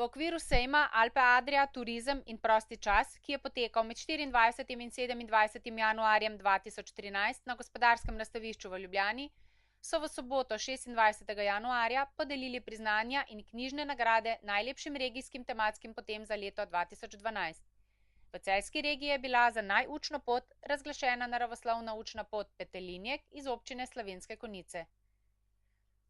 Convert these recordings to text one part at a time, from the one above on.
V okviru sejma Alpe Adria Turizem in prosti čas, ki je potekal med 24. in 27. januarjem 2013 na Gospodarskem razstavišču v Ljubljani, so v soboto 26. januarja podelili priznanja in knjižne nagrade najlepšim regijskim tematskim potem za leto 2012. V celjski regiji je bila za najučno pot razglašena naravoslovna učna pot Petelinjek iz občine Slovenske Konjice.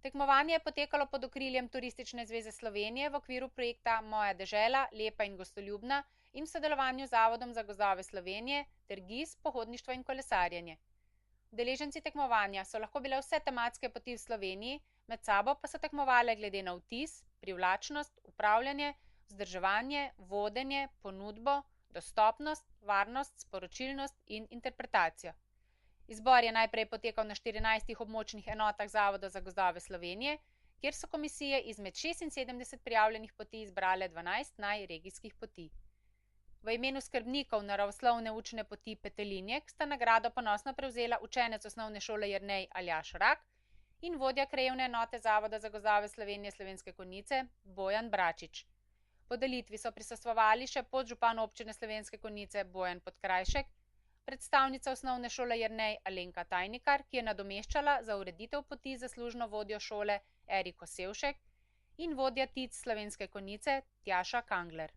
Tekmovanje je potekalo pod okriljem Turistične zveze Slovenije v okviru projekta Moja dežela, lepa in gostoljubna in v sodelovanju z Zavodom za gozdove Slovenije ter GIS, pohodništvo in kolesarjenje. Udeleženci tekmovanja so lahko bile vse tematske poti v Sloveniji, med sabo pa so tekmovale glede na vtis, privlačnost, upravljanje, vzdrževanje, vodenje, ponudbo, dostopnost, varnost, sporočilnost in interpretacijo. Izbor je najprej potekal na 14 območnih enotah Zavoda za gozdove Slovenije, kjer so komisije izmed 76 prijavljenih poti izbrale 12 najregijskih poti. V imenu skrbnikov naravoslovne učne poti Petelinjek sta nagrado ponosno prevzela učenec osnovne šole Jernej Aljaž Rak in vodja krajevne enote Zavoda za gozdove Slovenije Slovenske Konjice Bojan Bračič. Podelitvi so prisostvovali še podžupan občine Slovenske Konjice Bojan Podkrajšek, predstavnica osnovne šole Jernej Alenka Tajnikar, ki je nadomeščala za ureditev poti zaslužno vodjo šole Eriko Sevšek, in vodja TIC Slovenske Konjice Tjaša Kangler.